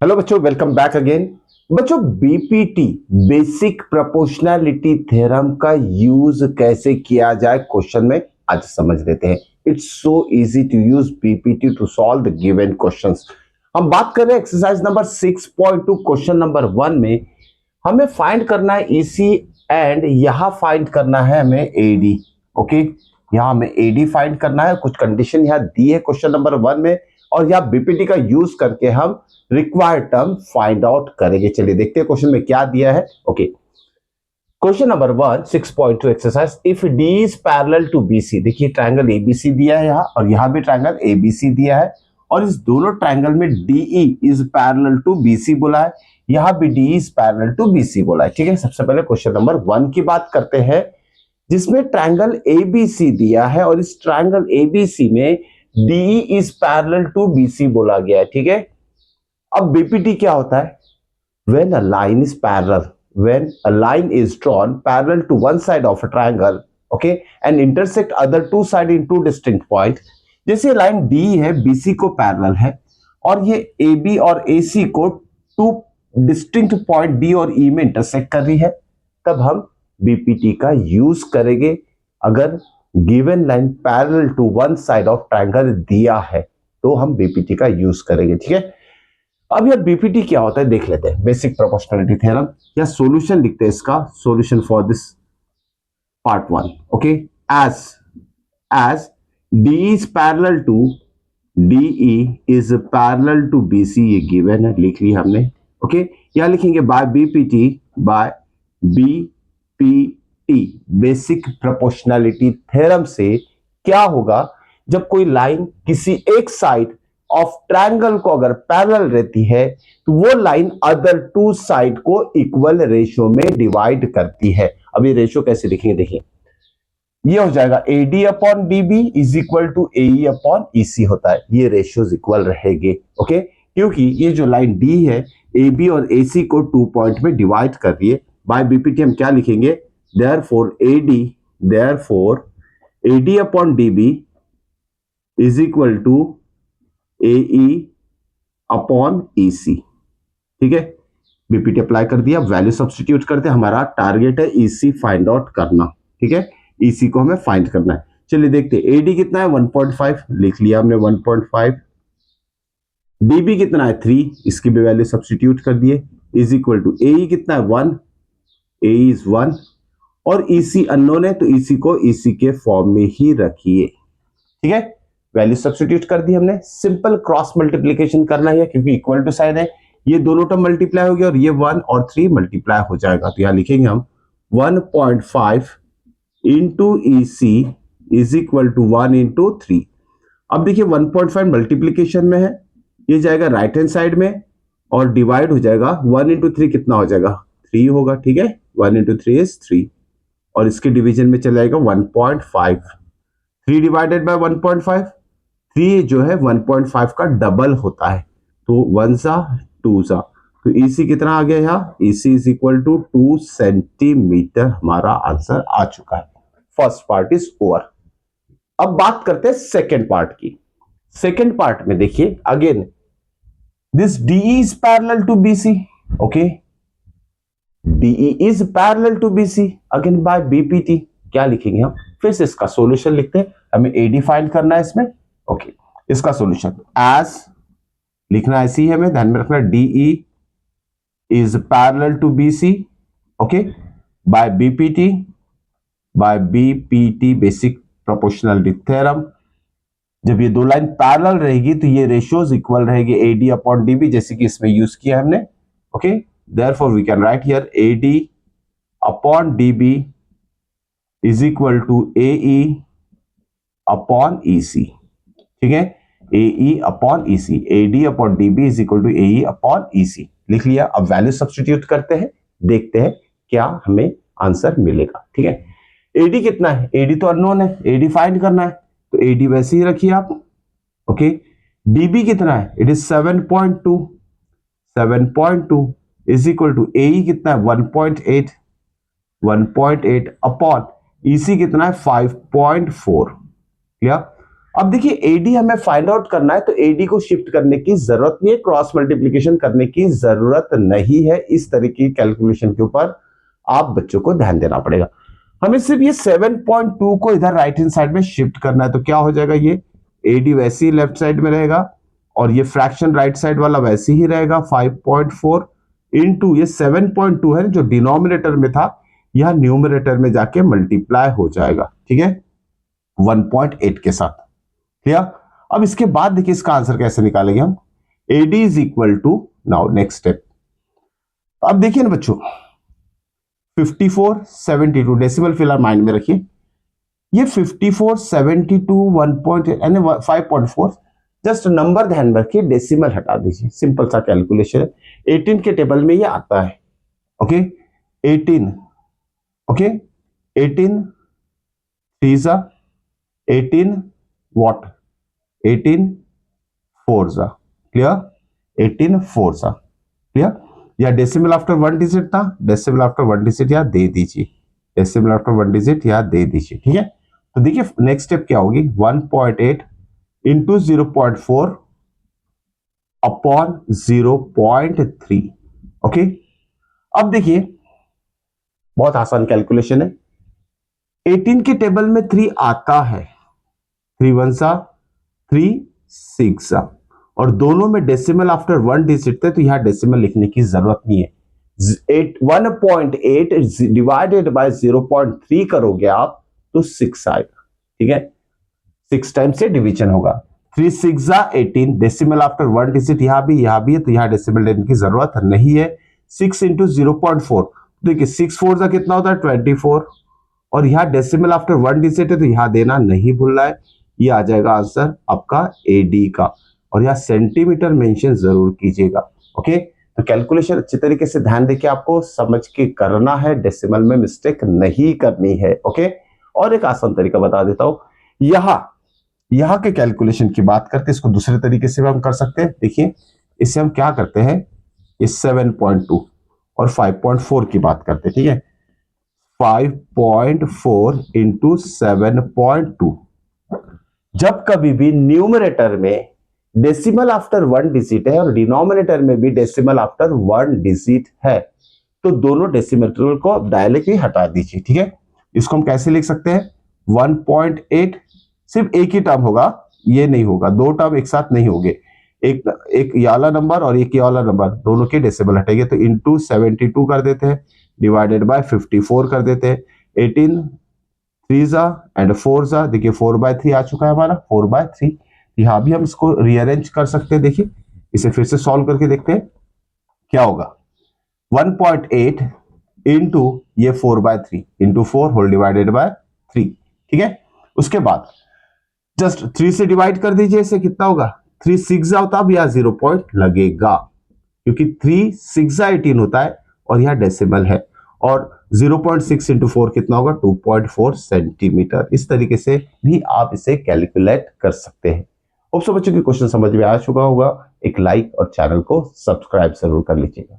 Hello बच्चों, welcome back again. बच्चों, BPT basic proportionality theorem का यूज कैसे किया जाए क्वेश्चन में आज समझ लेते हैं। It's so easy to use BPT to solve the given questions. हम बात कर रहे हैं एक्सरसाइज नंबर 6.2 क्वेश्चन नंबर 1 में। हमें फाइंड करना है ईसी एंड यहां फाइंड करना है हमें एडी। ओके, यहां हमें एडी फाइंड करना है। कुछ कंडीशन यहां दी है क्वेश्चन नंबर 1 में और यहां बीपीटी का यूज करके हम रिक्वायर्ड टर्म फाइंड आउट करेंगे। चलिए देखते हैं क्वेश्चन में क्या दिया है। Okay, question number 1 6.2 exercise, if D is parallel to BC. देखिए ट्रायंगल एबीसी दिया है यहाँ और यहाँ भी ट्रायंगल एबीसी दिया है और इस दोनों ट्रायंगल में DE is parallel to BC बोला है, यहाँ भी D is parallel to BC बोला है। ठीक है, सबसे पहले क्वेश्चन नंबर 1 की बात करते हैं जिसमें ट्रायंगल एबीसी दिया है और इस ट्रायंगल एबीसी में DE is parallel to BC बोला गया है। ठीक है, अब बीपीटी क्या होता है? when a line is parallel, when a line is drawn parallel to one side of a triangle, okay, and intersect other two side in two distinct point, जैसे लाइन डी है बीसी को parallel है और ये A B और ए सी को two distinct point D और ई में इंटरसेक्ट कर रही है, तब हम बीपीटी का यूज करेंगे। अगर given line parallel to one side of triangle दिया है तो हम बीपीटी का यूज करेंगे। ठीक है, अब यार बीपीटी क्या होता है देख लेते हैं। बेसिक प्रोपोर्शनैलिटी थ्योरम या सॉल्यूशन लिखते हैं इसका, solution for this part 1। Okay, as D is parallel to DE is parallel to BC, ये गिवन है, लिख लिया हमने। ओके, यहां लिखेंगे by BPT, by BPT basic proportionality theorem से क्या होगा जब कोई लाइन किसी एक साइड ऑफ ट्रायंगल को अगर पैरेलल रहती है तो वो लाइन अदर टू साइड को इक्वल रेशियो में डिवाइड करती है। अब ये रेशियो कैसे लिखेंगे देखिए, ये हो जाएगा AD upon DB is equal to AE upon EC होता है, ये रेशियोज इक्वल रहेंगे। ओके, क्योंकि ये जो लाइन डी है ए बी और ए सी को 2 पॉइंट में डिवाइड कर रही है। बाय बीपीटी हम क्या लिखेंगे, therefore AD upon DB is equal to AE upon EC। ठीक है, बीपीटी अप्लाई कर दिया, वैल्यू सब्स्टिट्यूट करते, हमारा टारगेट है EC फाइंड आउट करना। ठीक है, EC को हमें फाइंड करना है। चलिए देखते हैं, AD कितना है 1.5, लिख लिया हमने 1.5। DB कितना है 3, इसकी भी वैल्यू सब्स्टिट्यूट कर दिए, इज इक्वल टू AE कितना है 1, AE इज 1 और EC अननोन है तो EC को EC के फॉर्म में ही रखिए। ठीक है, वैल्यू सब्स्टिट्यूट कर दी हमने। सिंपल क्रॉस मल्टीप्लीकेशन करना है क्योंकि इक्वल टू साइन है, ये दोनों टर्म मल्टीप्लाई हो गया और ये 1 और 3 मल्टीप्लाई हो जाएगा, तो यहां लिखेंगे हम 1.5 into EC is equal to 1 into 3। अब देखिए 1.5 मल्टीप्लीकेशन में है, ये जाएगा राइट हैंड साइड में और डिवाइड हो जाएगा 1 इंटू 3 कितना हो जाएगा 3 होगा। ठीक है, 1 इंटू 3 इज 3 और इसके डिवीजन में चला जाएगा 1.5, 3 डिवाइडेड बाय 1.5, 3 जो है 1.5 का डबल होता है तो 1 सा 2 सा, तो EC कितना आ गया यहाँ, EC is equal to 2 centimetre. हमारा आंसर आ चुका है। First part is over. अब बात करते हैं सेकेंड पार्ट की। सेकेंड पार्ट में देखिए again this DE is parallel to BC। Okay, DE is parallel to BC again by BPT। क्या लिखेंगे हम, फिर से इसका सॉल्यूशन लिखते हैं, हमें AD फाइंड करना है इसमें। ओके, इसका सॉल्यूशन एज लिखना ऐसी है, हमें ध्यान में रखना, DE is parallel to BC। Okay, by BPT basic proportionality theorem. जब ये दो लाइन पैरेलल रहेगी तो ये रेशियोज इक्वल रहेगी AD अपॉन DB, जैसे कि इसमें यूज किया हमने। Okay, therefore we can write here AD upon DB is equal to AE upon EC। ठीक है, AE upon EC, AD upon DB is equal to AE upon EC लिख लिया। अब वैल्यू सब्स्टिट्यूट करते हैं, देखते हैं क्या हमें आंसर मिलेगा। ठीक है, AD कितना है, AD तो अननोन है, AD फाइंड करना है तो AD वैसे ही रखिए आप। ओके, DB कितना है, it is 7.2 is equal to AE कितना है 1.8 अपॉन EC कितना है 5.4। क्लियर, अब देखिए एडी हमें फाइंड आउट करना है, तो एडी को शिफ्ट करने की जरूरत नहीं है, क्रॉस मल्टीप्लीकेशन करने की जरूरत नहीं है। इस तरीके की कैलकुलेशन के ऊपर आप बच्चों को ध्यान देना पड़ेगा। हमें सिर्फ ये 7.2 को इधर राइट हैंड साइड में शिफ्ट करना है, तो क्या हो जाएगा, ये एडी वैसे ही लेफ्ट साइड में रहेगा और ये फ्रैक्शन राइट साइड वाला वैसे ही रहेगा 5.4 इंटू ये 7.2 है जो डिनोमिनेटर में था, यह न्यूमरेटर में जाके मल्टीप्लाई हो जाएगा, ठीक है, 1.8 के साथ। क्लियर? अब इसके बाद देखिए इसका आंसर कैसे निकालेंगे हम। AD is equal to, now next step, अब देखिए ना बच्चों 5472 डेसिमल फिलहाल माइंड में रखिए, ये 5472 5.4 जस्ट नंबर ध्यान में रखिए, डेसिमल हटा दीजिए, सिंपल सा कैलकुलेशन है। 18 के टेबल में ये आता है, okay 18, okay 18 3 18 what 18 4 clear, 18 4 clear. या डेसिमल आफ्टर वन डिजिट था, डेसिमल आफ्टर वन डिजिट या दे दीजिए, डेसिमल आफ्टर वन डिजिट या दे दीजिए, ठीक है। तो देखिए नेक्स्ट स्टेप क्या होगी, 1.8 इंटू 0.4 अपॉन 0.3, ओके। अब देखिए बहुत आसान कैलकुलेशन है, 18 के टेबल में 3 आता है, 3 1 3 6 और दोनों में डेसिमल आफ्टर वन डिजिट थे, तो यहां डेसिमल लिखने की जरूरत नहीं है। 1.8 डिवाइडेड बाय 0.3 करोगे आप तो 6 आएगा, ठीक है, 6 टाइम से डिवीजन होगा। 3 6 18, डेसिमल आफ्टर वन डिजिट यहां भी है, तो यहां डेसिमल लेने की जरूरत नहीं है। 6 इंटू 0.4, देखिए 6 4 कितना होता है 24 और यहां डेसिमल आफ्टर वन डिजिट है, तो यहां देना नहीं भूलना है। ये आ जाएगा आंसर आपका एडी का, और यहां सेंटीमीटर मेंशन जरूर कीजिएगा, ओके। तो कैलकुलेशन अच्छी तरीके से ध्यान देके आपको समझ के करना है, डेसिमल में मिस्टेक नहीं करनी है, ओके। और एक आसान तरीका बता देता हूं, यहां के कैलकुलेशन की बात करते हैं, इसको दूसरे तरीके से भी हम कर सकते हैं। देखिए इससे हम क्या करते हैं, इस 7.2 और 5.4 की बात करते हैं, ठीक है। 5.4 इंटू 7.2, जब कभी भी न्यूमरेटर में डेसिमल आफ्टर वन डिजिट है और डिनोमिनेटर में भी डेसिमल आफ्टर वन डिजिट है, तो दोनों डेसिमल को डायरेक्टली हटा दीजिए, ठीक है। इसको हम कैसे लिख सकते हैं, 1.8 सिर्फ एक ही टर्म होगा, ये नहीं होगा, दो टर्म एक साथ नहीं होंगे, एक ये वाला नंबर और एक ये वाला नंबर, दोनों के डेसिमल हटेंगे, तो इंटू 72 कर देते हैं, डिवाइडेड बाय 54 कर देते हैं, 18 3 एंड 4 देखिए 4/3 आ चुका है हमारा, 4/3। यहां भी हम इसको रीअरेंज कर सकते हैं, देखिए इसे फिर से सॉल्व करके देखते हैं क्या होगा। 1.8 इंटू ये 4/3 इंटू 4 होल डिवाइडेड बाय 3, ठीक है। उसके बाद जस्ट 3 से डिवाइड कर दीजिए, इसे कितना होगा, 3 6 होता है, अब यहां 0 पॉइंट लगेगा क्योंकि 3 6 18 होता है और यहां डेसिमल है, और 0.6 इंटू 4 कितना होगा 2.4 सेंटीमीटर। इस तरीके से भी आप इसे कैलकुलेट कर सकते हैं। होप सो बच्चों की क्वेश्चन समझ में आ चुका होगा। एक लाइक और चैनल को सब्सक्राइब जरूर कर लीजिएगा।